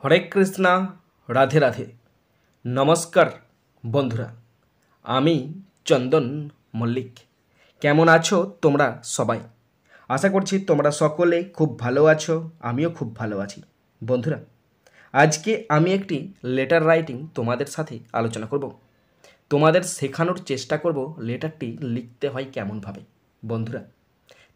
হরে কৃষ্ণা, রাধে রাধে। নমস্কার বন্ধুরা, আমি চন্দন মল্লিক। কেমন আছো তোমরা সবাই? আশা করছি তোমরা সকলে খুব ভালো আছো, আমিও খুব ভালো আছি। বন্ধুরা, আজকে আমি একটি লেটার রাইটিং তোমাদের সাথে আলোচনা করব। তোমাদের শেখানোর চেষ্টা করব লেটারটি লিখতে হয় কেমনভাবে। বন্ধুরা,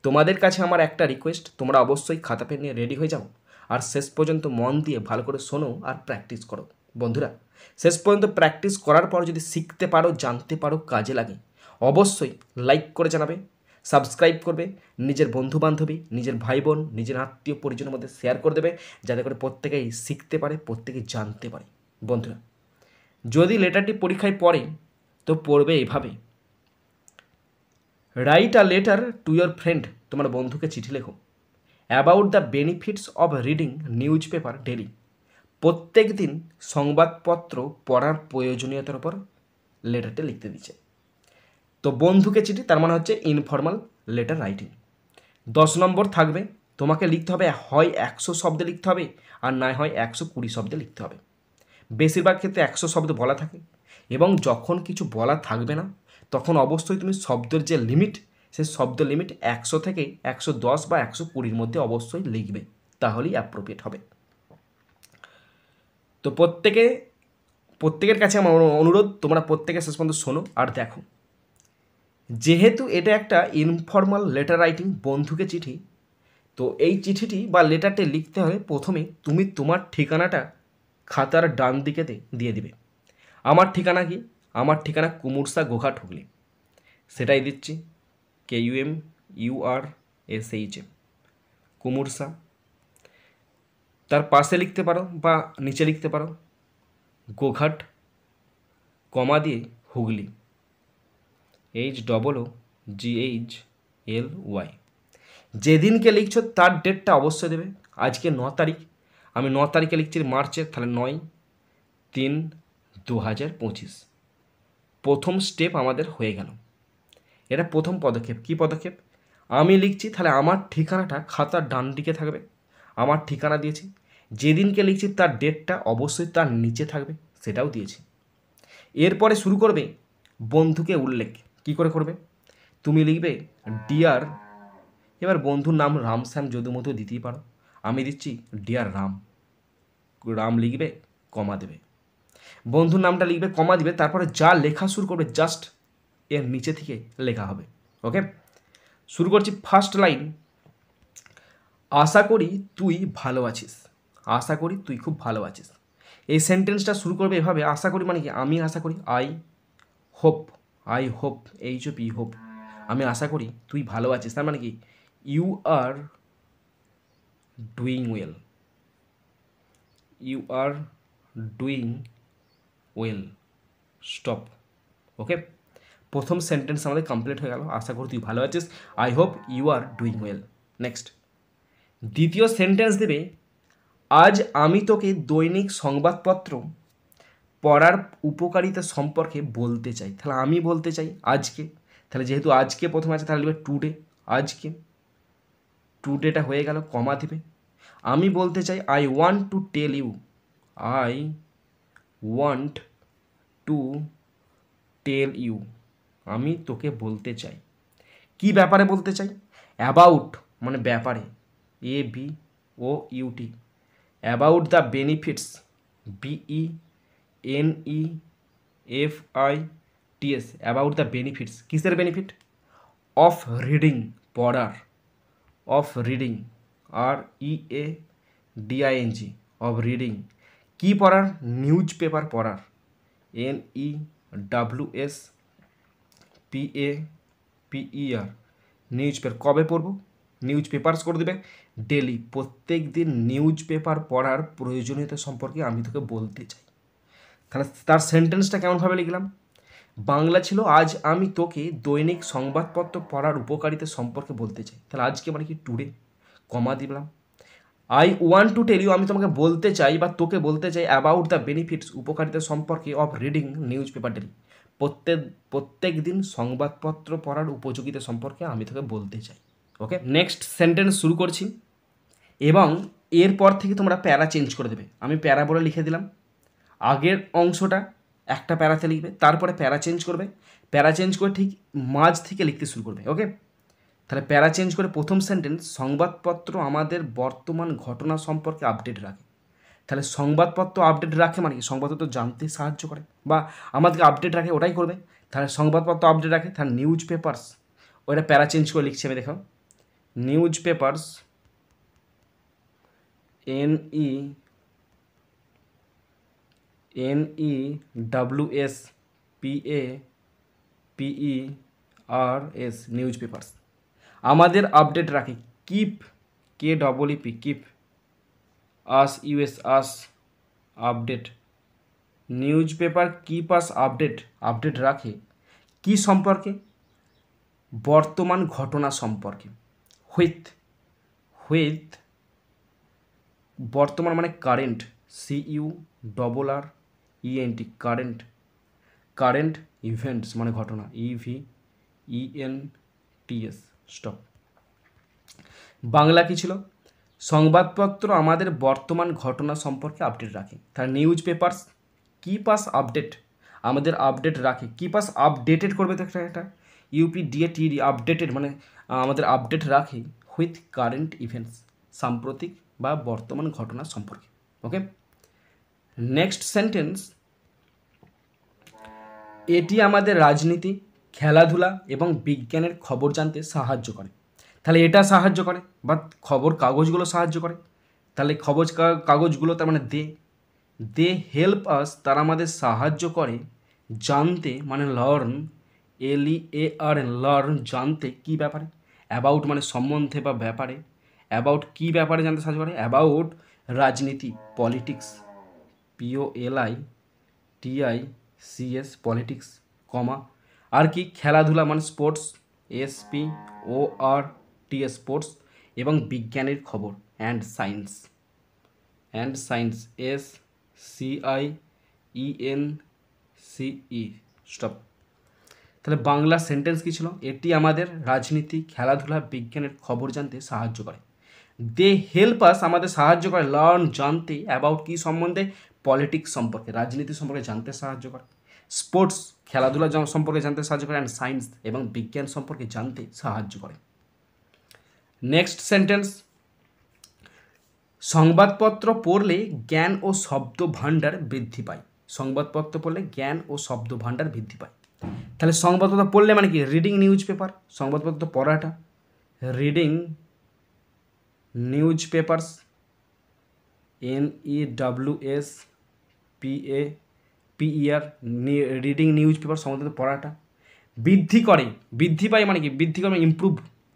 তোমাদের কাছে আমার একটা রিকোয়েস্ট, তোমরা অবশ্যই খাতা পেন নিয়ে রেডি হয়ে যাও আর শেষ পর্যন্ত মন দিয়ে ভালো করে শোনো আর প্র্যাকটিস করো। বন্ধুরা, শেষ পর্যন্ত প্র্যাকটিস করার পর যদি শিখতে পারো, জানতে পারো, কাজে লাগে, অবশ্যই লাইক করে জানাবে, সাবস্ক্রাইব করবে, নিজের বন্ধুবান্ধবী, নিজের ভাই বোন, নিজের আত্মীয় পরিজনের মধ্যে শেয়ার করে দেবে, যাতে করে প্রত্যেকেই শিখতে পারে, প্রত্যেকেই জানতে পারে। বন্ধুরা, যদি লেটারটি পরীক্ষায় পড়ে তো পড়বে এভাবে: write a letter to your friend. তোমার বন্ধুকে চিঠি লেখো। About the benefits of reading news paper daily. প্রত্যেক দিন সংবাদপত্র পড়ার প্রয়োজনীয়তার উপর লেটারটা লিখতে দিচ্ছে। তো বন্ধুকে চিঠি, তার মানে হচ্ছে ইনফর্মাল লেটার রাইটিং। 10 নম্বর থাকবে, তোমাকে লিখতে হবে হয় 100 শব্দে লিখতে হবে, আর না হয় 120 শব্দে লিখতে হবে। বেশিরভাগ ক্ষেত্রে 100 শব্দ বলা থাকে, এবং যখন কিছু বলা থাকবে না তখন অবশ্যই তুমি শব্দের যে লিমিট, সেই শব্দ লিমিট 100 থেকে 110 বা 120-র মধ্যে অবশ্যই লিখবে, তাহলেই অ্যাপ্রোপ্রিয়েট হবে। তো প্রত্যেকের কাছে আমার অনুরোধ, তোমরা প্রত্যেকে শেষ পর্যন্ত শোনো আর দেখো। যেহেতু এটা একটা ইনফর্মাল লেটার রাইটিং, বন্ধুকে চিঠি, তো এই চিঠিটি বা লেটারটি লিখতে হলে প্রথমে তুমি তোমার ঠিকানাটা খাতার ডান দিকেতে দিয়ে দিবে। আমার ঠিকানা কি? আমার ঠিকানা কুমুরসা, গোঘাট, হুগলি। সেটাই দিচ্ছি, KUMURSHA, কুমুরসা। তার পাশে লিখতে পারো বা নিচে লিখতে পারো গোঘাট, কমা দিয়ে হুগলি, HOOGHLY। যেদিনকে লিখছো তার ডেটটা অবশ্যই দেবে। আজকে 9 তারিখ, আমি 9 তারিখে লিখছি মার্চের, তাহলে 9/3/2025। প্রথম স্টেপ আমাদের হয়ে গেল। এটা প্রথম পদক্ষেপ। কি পদক্ষেপ? আমি লিখছি, তাহলে আমার ঠিকানাটা খাতার ডান দিকে থাকবে। আমার ঠিকানা দিয়েছি। যেদিনকে লিখছি তার ডেটটা অবশ্যই তার নিচে থাকবে, সেটাও দিয়েছি। এরপরে শুরু করবে বন্ধুকে উল্লেখ। কি করে করবে? তুমি লিখবে ডিয়ার, এবার বন্ধুর নাম রাম শ্যাম যদুমধু দিতেই পারো, আমি দিচ্ছি ডিয়ার রাম। রাম লিখবে, কমা দেবে, বন্ধুর নামটা লিখবে, কমা দিবে, তারপরে যা লেখা শুরু করবে জাস্ট এর নিচে থেকে লেখা হবে। ওকে, শুরু করছি। ফার্স্ট লাইন, আশা করি তুই ভালো আছিস। আশা করি তুই খুব ভালো আছিস। এই সেন্টেন্সটা শুরু করবে এভাবে। আশা করি মানে কি? আমি আশা করি, আই হোপ, HOP, হোপ। আমি আশা করি তুই ভালো আছিস, তার মানে কি? You are doing well, you are doing well, stop. Okay, প্রথম সেন্টেন্স আমাদের কমপ্লিট হয়ে গেল। আশা করি তুই ভালো আছিস, I hope you are doing well. Next, দ্বিতীয় সেন্টেন্স দেবে, আজ আমি তোকে দৈনিক সংবাদপত্র পড়ার উপকারিতা সম্পর্কে বলতে চাই। তাহলে আমি বলতে চাই আজকে, তাহলে যেহেতু আজকে প্রথমে আছে তাহলে লিখবে টুডে। আজকে, টুডেটা হয়ে গেল, কমা দিবে। আমি বলতে চাই, I want to tell you, I want to tell you, আমি তোকে বলতে চাই। কি ব্যাপারে বলতে চাই? অ্যাবাউট মানে ব্যাপারে, ABOUT, about the benefits, BENEFITS, about the benefits. কিসের বেনিফিট? অফ রিডিং, পড়ার, of reading, READING, of reading. কি পড়ার? নিউজ পেপার পড়ার, NEWSPAPER, নিউজ পেপার। কবে পড়বো? নিউজ পেপারস করে দেবে ডেলি, প্রত্যেক দিন নিউজ পেপার পড়ার প্রয়োজনীয়তা সম্পর্কে আমি তোকে বলতে চাই। তাহলে তার সেন্টেন্সটা কেমনভাবে লিখলাম? বাংলা ছিল, আজ আমি তোকে দৈনিক সংবাদপত্র পড়ার উপকারিতা সম্পর্কে বলতে চাই। তাহলে আজকে মানে কি? টুডে, কমা দিলাম। I want to tell you, আমি তোমাকে বলতে চাই বা তোকে বলতে চাই, অ্যাবাউট দ্য বেনিফিটস, উপকারিতা সম্পর্কে, of reading news paper daily, প্রত্যেক দিন সংবাদপত্র পড়ার উপযোগিতা সম্পর্কে আমি তোকে বলতে চাই। ওকে, নেক্সট সেন্টেন্স শুরু করছি। এবং এরপর থেকে তোমরা প্যারা চেঞ্জ করে দেবে। আমি প্যারা বলে লিখে দিলাম, আগের অংশটা একটা প্যারাতে লিখবে, তারপরে প্যারা চেঞ্জ করবে, প্যারা চেঞ্জ করে ঠিক মাঝ থেকে লিখতে শুরু করবে। ওকে, তাহলে প্যারা চেঞ্জ করে প্রথম সেন্টেন্স, সংবাদপত্র আমাদের বর্তমান ঘটনা সম্পর্কে আপডেট রাখে। তাহলে সংবাদপত্র আপডেট রাখে মানে কি, সংবাদপত্র জানতে সাহায্য করে বা আমাদেরকে আপডেট রাখে, ওটাই করবে। তাহলে সংবাদপত্র আপডেট রাখে, তাহলে নিউজ পেপার্স, ওইটা প্যারা চেঞ্জ করে লিখছি আমি, দেখো newspapers, NEWSPAPERS, newspapers আমাদের আপডেট রাখে। Keep, KEEP, keep us, us update, newspaper keep us update, update রাখে কি সম্পর্কে, বর্তমান ঘটনা সম্পর্কে। হুইথ, বর্তমান মানে কারেন্ট, CURRENT, কারেন্ট ইভেন্টস মানে ঘটনা, EVENTS, স্টপ। বাংলা কি ছিল, সংবাদপত্র আমাদের বর্তমান ঘটনা সম্পর্কে আপডেট রাখে। তাহলে news papers keep us update, আমাদের আপডেট রাখে, কিপ আস আপডেটেড করবে তো একটা UPDATED, আপডেটেড মানে আমাদের আপডেট রাখে হুইথ কারেন্ট ইভেন্টস, সাম্প্রতিক বা বর্তমান ঘটনা সম্পর্কে। ওকে, নেক্সট সেন্টেন্স, এটি আমাদের রাজনীতি, খেলাধুলা এবং বিজ্ঞানের খবর জানতে সাহায্য করে। তাহলে এটা সাহায্য করে বা খবর কাগজগুলো সাহায্য করে। তাহলে কাগজগুলো তার মানে দে হেল্প আস, তারা আমাদের সাহায্য করে জানতে মানে লার্ন, LEARN, লার্ন জানতে কি ব্যাপারে, অ্যাবাউট মানে সম্বন্ধে বা ব্যাপারে, অ্যাবাউট কি ব্যাপারে জানতে সাহায্য করে, অ্যাবাউট রাজনীতি, পলিটিক্স, POLITICS, পলিটিক্স, কমা, আর কি খেলাধুলা মানে স্পোর্টস, SPORTS, স্পোর্টস, এবং বিজ্ঞানের খবর অ্যান্ড সায়েন্স, SCIENCE, স্টপ। তাহলে বাংলা সেন্টেন্স কী ছিল, এটি আমাদের রাজনীতি, খেলাধুলা, বিজ্ঞানের খবর জানতে সাহায্য করে। দে হেল্প আস, আমাদের সাহায্য করে লার্ন জানতে, অ্যাবাউট কি সম্বন্ধে, পলিটিক্স সম্পর্কে, রাজনীতি সম্পর্কে জানতে সাহায্য করে, স্পোর্টস খেলাধুলা সম্পর্কে জানতে সাহায্য করে, অ্যান্ড সায়েন্স এবং বিজ্ঞান সম্পর্কে জানতে সাহায্য করে। নেক্সট সেন্টেন্স, সংবাদপত্র পড়লে জ্ঞান ও শব্দ ভাণ্ডার বৃদ্ধি পায়। সংবাদপত্র পড়লে জ্ঞান ও শব্দ ভাণ্ডার বৃদ্ধি পায়। তাহলে সংবাদপত্র পড়লে মানে কি, রিডিং নিউজ পেপার, সংবাদপত্র পড়াটা, reading news papers, NEWSPAPER, reading news paper, সংবাদপত্র পড়াটা বৃদ্ধি করে, বৃদ্ধি পায় মানে কি, বৃদ্ধি করে ইমপ্রুভ,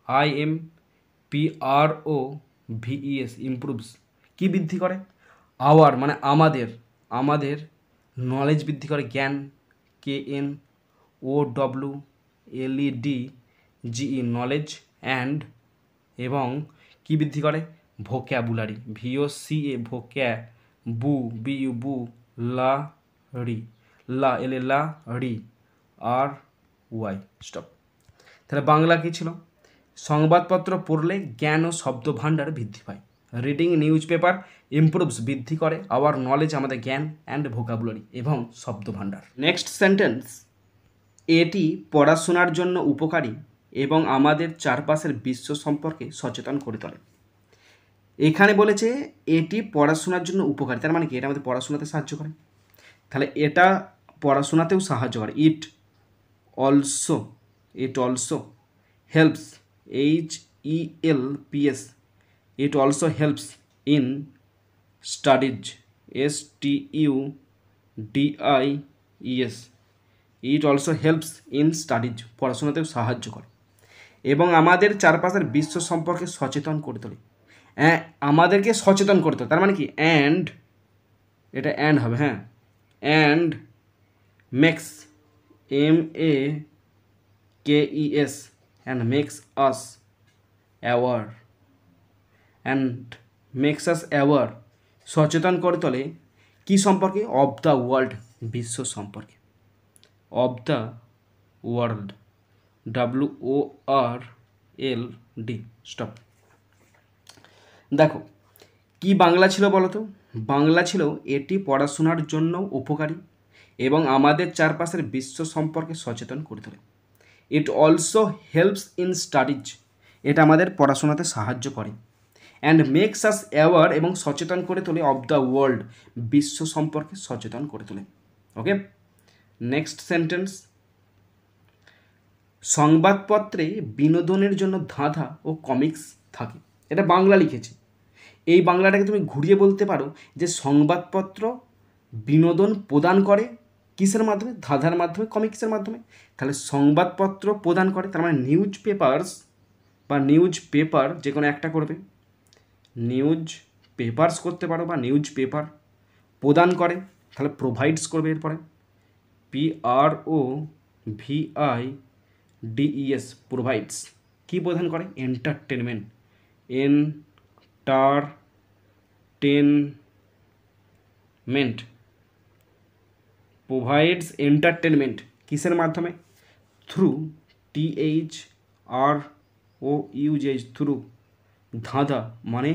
IMPROVES, ইমপ্রুভস, কি বৃদ্ধি করে, আওয়ার মানে আমাদের নলেজ বৃদ্ধি করে, জ্ঞান, KNOWLEDGE, নলেজ, অ্যান্ড এবং কি বৃদ্ধি করে, vocabulary, VOCA, vocabulary, LARY, stop. তাহলে বাংলা কী ছিল, সংবাদপত্র পড়লে জ্ঞান ও শব্দ ভাণ্ডার বৃদ্ধি পায়, রিডিং নিউজ পেপার ইমপ্রুভস, বৃদ্ধি করে, আওয়ার নলেজ, আমাদের জ্ঞান, অ্যান্ড ভোকাবুলারি এবং শব্দ ভাণ্ডার। নেক্সট সেন্টেন্স, এটি পড়াশোনার জন্য উপকারী এবং আমাদের চারপাশের বিশ্ব সম্পর্কে সচেতন করে তোলে। এখানে বলেছে এটি পড়াশোনার জন্য উপকারী, তার মানে কি, এটা আমাদের পড়াশোনাতে সাহায্য করে। তাহলে এটা পড়াশোনাতেও সাহায্য করে, it also helps, HELPS, it also helps in studies, STUDIES, it also helps in studies, পড়াশোনাতেও সাহায্য করে এবং আমাদের চারপাশের বিশ্ব সম্পর্কে সচেতন করে তোলে। আমাদেরকে সচেতন করতে, তার মানে কি, অ্যান্ড, এটা অ্যান্ড হবে, হ্যাঁ, and makes, MAKES, and makes us aware, সচেতন করে তোলে কি সম্পর্কে, অফ দ্য ওয়ার্ল্ড, বিশ্ব সম্পর্কে, of the world, WORLD, stop. দেখো কি বাংলা ছিল বলো তো? বাংলা ছিল এটি পড়াশোনার জন্য উপকারী এবং আমাদের চারপাশের বিশ্ব সম্পর্কে সচেতন করে তোলে। ইট অলসো হেল্পস ইন স্টাডিজ, এটা আমাদের পড়াশোনাতে সাহায্য করে। অ্যান্ড মেক্স আস অ্যাওয়ার, এবং সচেতন করে তোলে অফ দ্য ওয়ার্ল্ড, বিশ্ব সম্পর্কে সচেতন করে তোলে। ওকে, নেক্সট সেন্টেন্স। সংবাদপত্রে বিনোদনের জন্য ধাঁধা ও কমিক্স থাকে। এটা বাংলা লিখেছি। এই বাংলাটাকে তুমি ঘুরিয়ে বলতে পারো যে সংবাদপত্র বিনোদন প্রদান করে কিসের মাধ্যমে? ধাঁধার মাধ্যমে, কমিক্সের মাধ্যমে। তাহলে সংবাদপত্র প্রদান করে, তার মানে নিউজ পেপার্স বা নিউজ পেপার যে কোনো একটা করবে, নিউজ পেপার্স করতে পারো বা নিউজ পেপার প্রদান করে, তাহলে প্রোভাইডস করবে। এরপরে PROVIDES, প্রোভাইডস। কী প্রদান করে? এন্টারটেনমেন্ট, এন্টারটেনমেন্ট, প্রোভাইডস এন্টারটেনমেন্ট কিসের মাধ্যমে? Through, THROUGH, through. ধাঁধা মানে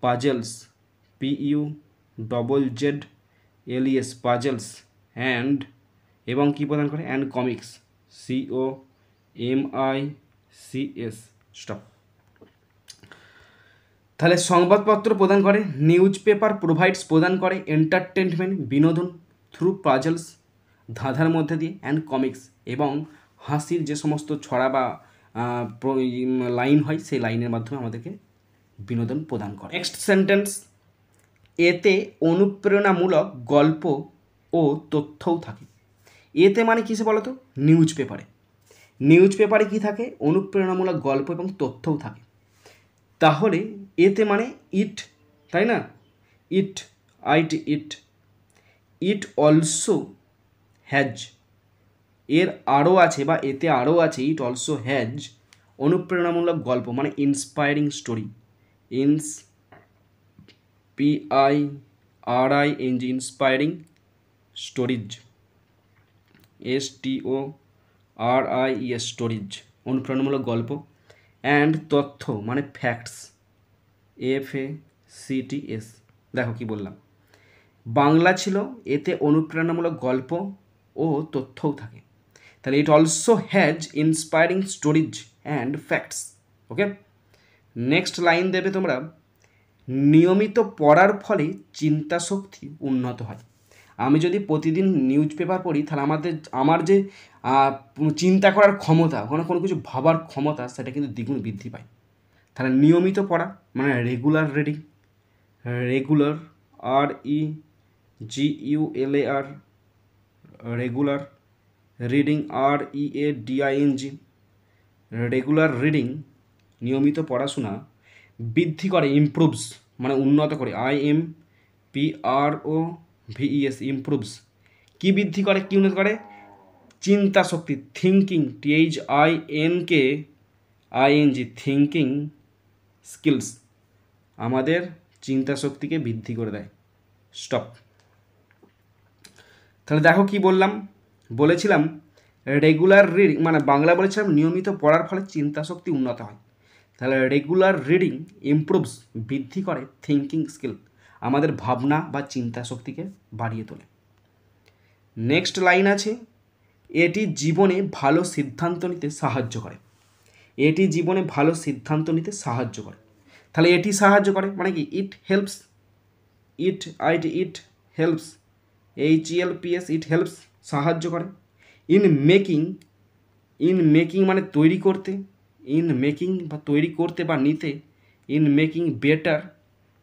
পাজলস, PUZZLES, পাজলস। অ্যান্ড, এবং কি প্রদান করে? And comics, COMICS, stop. তাহলে সংবাদপত্র প্রদান করে, নিউজ পেপার প্রোভাইডস প্রদান করে এন্টারটেনমেন্ট বিনোদন, থ্রু পাজলস ধাঁধার মধ্যে দিয়ে, অ্যান্ড কমিক্স এবং হাসির যে সমস্ত ছড়া বা লাইন হয় সেই লাইনের মাধ্যমে আমাদেরকে বিনোদন প্রদান করে। Next sentence. এতে অনুপ্রেরণামূলক গল্প ও তথ্যও থাকে। এতে মানে কিসে বলো তো? নিউজ পেপারে। নিউজ পেপারে কী থাকে? অনুপ্রেরণামূলক গল্প এবং তথ্যও থাকে। তাহলে এতে মানে ইট, তাই না? ইট, ইট অলসো হ্যাজ, এর আরও আছে বা এতে আরও আছে, ইট অলসো হ্যাজ অনুপ্রেরণামূলক গল্প মানে inspiring story, PIRING, inspiring stories, STORIES, stories, অনুপ্রেরণামূলক গল্প। অ্যান্ড তথ্য মানে ফ্যাক্টস, FACTS। দেখো কি বললাম, বাংলা ছিল এতে অনুপ্রেরণামূলক গল্প ও তথ্যও থাকে। তাহলে it also has inspiring stories and facts. Okay, next line দেবে তোমরা। নিয়মিত পড়ার ফলে চিন্তা শক্তি উন্নত হয়। আমি যদি প্রতিদিন নিউজ পেপার পড়ি তাহলে আমার যে চিন্তা করার ক্ষমতা, কোনো কিছু ভাবার ক্ষমতা, সেটা কিন্তু দ্বিগুণ বৃদ্ধি পায়। তাহলে নিয়মিত পড়া মানে regular reading, regular, REGULAR, regular reading, READING, regular reading, নিয়মিত পড়াশোনা বৃদ্ধি করে, ইমপ্রুভস মানে উন্নত করে, IMPROVES, ইমপ্রুভস। কী বৃদ্ধি করে, কী উন্নত করে? চিন্তা শক্তি, থিঙ্কিং, THINKING, থিঙ্কিং স্কিলস, আমাদের চিন্তা শক্তিকে বৃদ্ধি করে দেয়। স্টপ। তাহলে দেখো কি বলেছিলাম রেগুলার রিডিং মানে বাংলা বলেছিলাম নিয়মিত পড়ার ফলে চিন্তা শক্তি উন্নত হয়। তাহলে রেগুলার রিডিং ইমপ্রুভস, বৃদ্ধি করে থিঙ্কিং স্কিল, আমাদের ভাবনা বা চিন্তা শক্তিকে বাড়িয়ে তোলে। নেক্সট লাইন আছে, এটি জীবনে ভালো সিদ্ধান্ত নিতে সাহায্য করে। এটি জীবনে ভালো সিদ্ধান্ত নিতে সাহায্য করে। তাহলে এটি সাহায্য করে মানে কি? It helps, it helps, HELPS, it helps, সাহায্য করে। ইন মেকিং মানে তৈরি করতে, ইন মেকিং বা তৈরি করতে বা নিতে, in making better,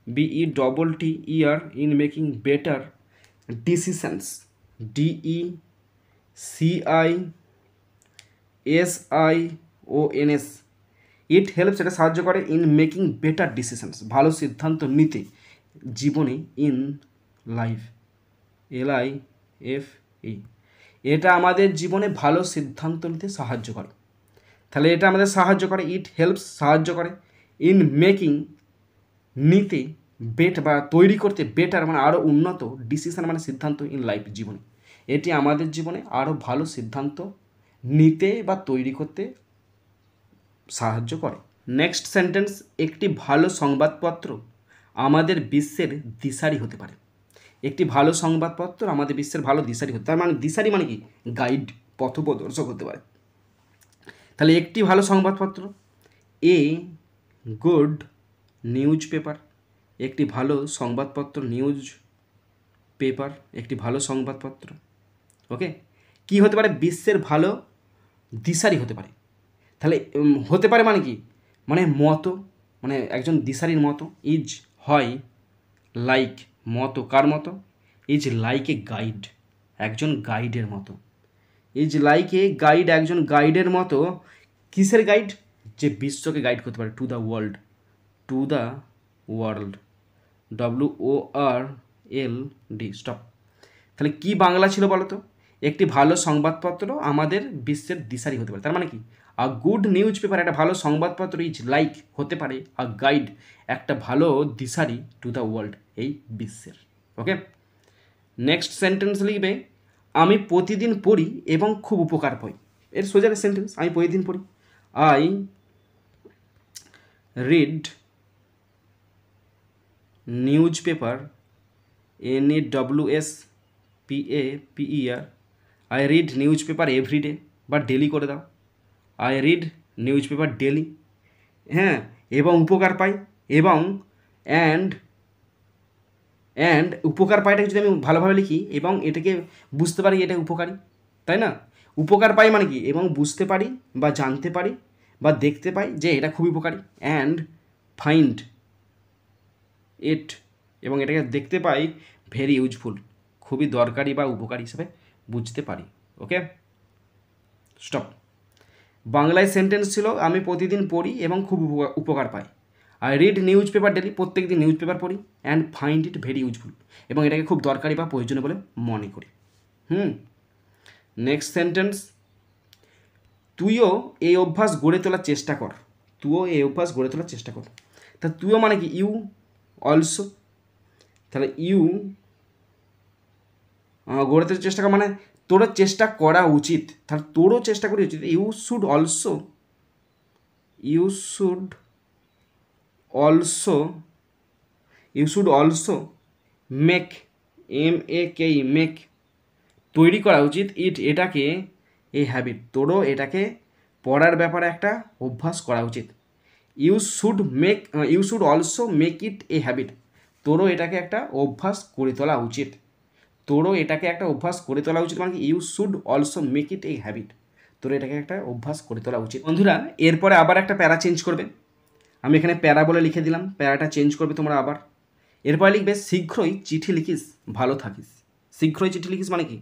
BETTER, in making better decisions, DECISIONS, it helps, এটা সাহায্য করে ইন মেকিং বেটার ডিসিশনস, ভালো সিদ্ধান্ত নিতে জীবনে, ইন লাইফ, LIFE, এটা আমাদের জীবনে ভালো সিদ্ধান্ত নিতে সাহায্য করে। তাহলে এটা আমাদের সাহায্য করে, ইট হেল্পস, সাহায্য করে ইন মেকিং, নিতে, বা তৈরি করতে, বেটার মানে আরও উন্নত, ডিসিশন মানে সিদ্ধান্ত, ইন লাইফ, জীবনে। এটি আমাদের জীবনে আরও ভালো সিদ্ধান্ত নিতে বা তৈরি করতে সাহায্য করে। নেক্সট সেন্টেন্স, একটি ভালো সংবাদপত্র আমাদের বিশ্বের দিশারি হতে পারে। একটি ভালো সংবাদপত্র আমাদের বিশ্বের ভালো দিশারি হতে, তার মানে দিশারি মানে কি, গাইড, পথপ্রদর্শক হতে পারে। তাহলে একটি ভালো সংবাদপত্র, এ গুড নিউজ পেপার, একটি ভালো সংবাদপত্র, নিউজ পেপার একটি ভালো সংবাদপত্র। ওকে, কি হতে পারে, বিশ্বের ভালো দিশারি হতে পারে। তাহলে হতে পারে মানে কি, মানে মতো, মানে একজন দিশারির মতো। ইজ হয়, লাইক মতো, কার মতো, ইজ লাইক এ গাইড, একজন গাইডের মতো। ইজ লাইক এ গাইড, একজন গাইডের মতো। কিসের গাইড, যে বিশ্বকে গাইড করতে পারে, to the world, to the world, WORLD, stop. তাহলে কি বাংলা ছিল বলো তো, একটি ভালো সংবাদপত্র আমাদের বিশ্বের দিশারি হতে পারে। তার মানে কি, আ গুড নিউজ পেপার, একটা ভালো সংবাদপত্র, ইজ লাইক হতে পারে, আ গাইড একটা ভালো দিশারি, টু দ্য ওয়ার্ল্ড এই বিশ্বের। ওকে, নেক্সট সেন্টেন্স লিখবে, আমি প্রতিদিন পড়ি এবং খুব উপকার পাই। এর সোজা সেন্টেন্স, আমি প্রতিদিন পড়ি, I read news paper, NEWSPAPER, I read news paper every day, বা ডেলি করে দাও, I read news paper daily. হ্যাঁ, এবং উপকার পাই, এবং অ্যান্ড উপকার পাইটাকে যদি আমি ভালোভাবে লিখি, এবং এটাকে বুঝতে পারি এটা উপকারী, তাই না? উপকার পাই মানে কি, এবং বুঝতে পারি বা জানতে পারি বা দেখতে পাই যে এটা খুবই উপকারী। অ্যান্ড ফাইন্ড ইট, এবং এটাকে দেখতে পাই ভেরি ইউজফুল, খুবই দরকারি বা উপকারী হিসেবে বুঝতে পারি। ওকে, স্টপ। বাংলায় সেন্টেন্স ছিল, আমি প্রতিদিন পড়ি এবং খুব উপকার পাই। I read news paper daily, প্রত্যেক দিন নিউজ পেপার পড়ি। And find it very useful, এবং এটাকে খুব দরকারি বা প্রয়োজনীয় বলে মনে করি। নেক্সট সেন্টেন্স, তুইও এই অভ্যাস গড়ে তোলার চেষ্টা কর, তুইও এই অভ্যাস গড়ে তোলার চেষ্টা কর। তা তুইও মানে কি, ইউ অলসো। তাহলে ইউ গড়ে তোলার চেষ্টা কর মানে তোরও চেষ্টা করা উচিত, তাহলে তোরও চেষ্টা করা উচিত। You should also, you should also, you should also make, MEK, make তৈরি করা উচিত, ইট এটাকে, এই হ্যাবিট তোরও এটাকে পড়ার ব্যাপারে একটা অভ্যাস করা উচিত। You should also make it a habit, তোরও এটাকে একটা অভ্যাস করে তোলা উচিত, তোরও এটাকে একটা অভ্যাস করে তোলা উচিত মানে কি, you should also make it a habit, তোর এটাকে একটা অভ্যাস করে তোলা উচিত। বন্ধুরা, এরপরে আবার একটা প্যারা চেঞ্জ করবে, আমি এখানে প্যারা বলে লিখে দিলাম, প্যারাটা চেঞ্জ করবে তোমরা আবার। এরপরে লিখবে, শীঘ্রই চিঠি লিখিস, ভালো থাকিস। শীঘ্রই চিঠি লিখিস মানে কি,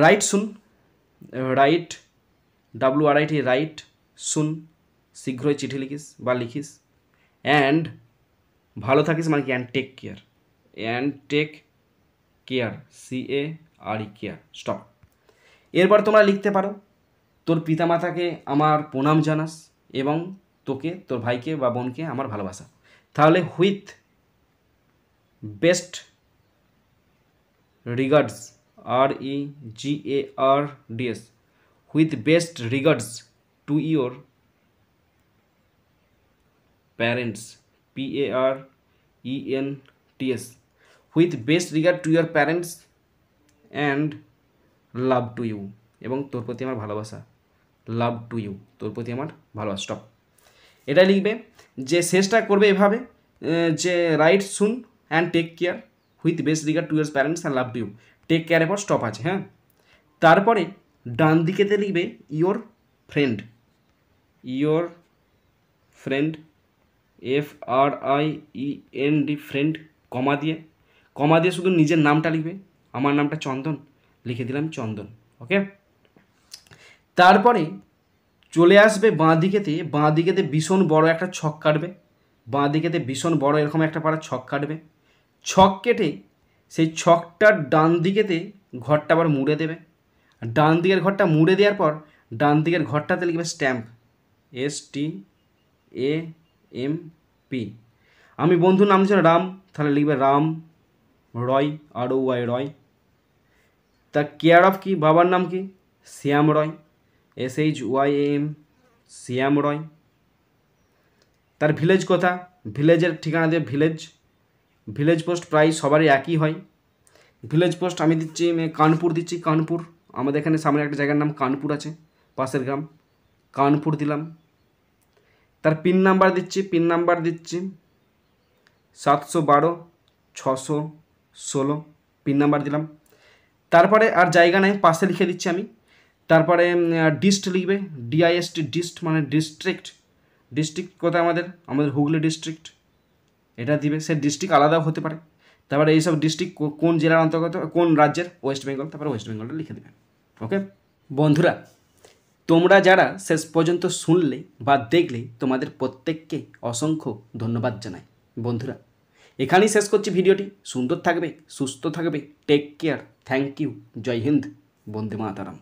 রাইট শুন, রাইট, WRIT, রাইট শুন, শীঘ্রই চিঠি লিখিস বা লিখিস। অ্যান্ড ভালো থাকিস মানে কি, and take care, and take care, CARE, care, stop. এরপর তোমরা লিখতে পারো, তোর পিতামাতাকে আমার প্রণাম জানাস, এবং তোকে, তোর ভাইকে বা বোনকে আমার ভালোবাসা। তাহলে with best regards, REGARDS, with best regards to your parents, PARENTS, with best regard to your parents and love to you, এবং তোর প্রতি আমার ভালোবাসা, লাভ টু ইউ, তোর প্রতি আমার ভালোবাসা, স্টপ। এটা লিখবে, যে শেষটা করবে এভাবে, যে write soon and take care, with best regard to your parents and love to you, take কেয়ারের পর স্টপ আছে। হ্যাঁ, তারপরে ডান দিকেতে লিখবে your friend, your friend, FRIEND, friend, comma দিয়ে শুধু নিজের নামটা লিখবে, আমার নামটা চন্দন, লিখে দিলাম চন্দন। ওকে, তারপরে চলে আসবে বাঁ দিকেতে ভীষণ বড় একটা ছক কাটবে, বাঁ দিকেতে ভীষণ বড় এরকম একটা পাড়া ছক কাটবে, ছক কেটে সেই ছকটার ডান দিকেতে ঘরটা আবার মুড়ে দেবে। ডান দিকের ঘরটা মুড়ে দেওয়ার পর ডান দিকের ঘরটাতে লিখবে স্ট্যাম্প, STAMP। আমি বন্ধুর নাম ছিল রাম, তাহলে লিখবে রাম রয়, ROY, রয়। তার কেয়ার অফ কি, বাবার নাম কি, শ্যাম রয়, SHYAM, শ্যাম রয়। তার ভিলেজ কোথা, ভিলেজের ঠিকানা দিয়ে ভিলেজ পোস্ট প্রায় সবারই একই হয়। ভিলেজ পোস্ট আমি দিচ্ছি কানপুর দিচ্ছি, কানপুর। আমাদের এখানে সামনে একটা জায়গার নাম কানপুর আছে, পাশের গ্রাম, কানপুর দিলাম। তার পিন নাম্বার দিচ্ছি 712-616 পিন নাম্বার দিলাম। তারপরে আর জায়গা নেই, পাশে লিখে দিচ্ছি আমি। তারপরে ডিস্ট লিখবে, ডিআইএসটি, ডিস্ট মানে ডিস্ট্রিক্ট। ডিস্ট্রিক্ট কোথায়? আমাদের হুগলি ডিস্ট্রিক্ট, এটা দিবে। সে ডিস্ট্রিক্ট আলাদাও হতে পারে। তারপরে এইসব ডিস্ট্রিক্ট কোন জেলার অন্তর্গত, কোন রাজ্যের, ওয়েস্ট বেঙ্গল, তারপরে ওয়েস্ট বেঙ্গলটা লিখে দেবে। ওকে বন্ধুরা, তোমরা যারা শেষ পর্যন্ত শুনলে বা দেখলে তোমাদের প্রত্যেককে অসংখ্য ধন্যবাদ জানাই। বন্ধুরা এখানেই শেষ করছি ভিডিওটি। সুন্দর থাকবে, সুস্থ থাকবে, take care, thank you, Jai Hind, Vande Mataram.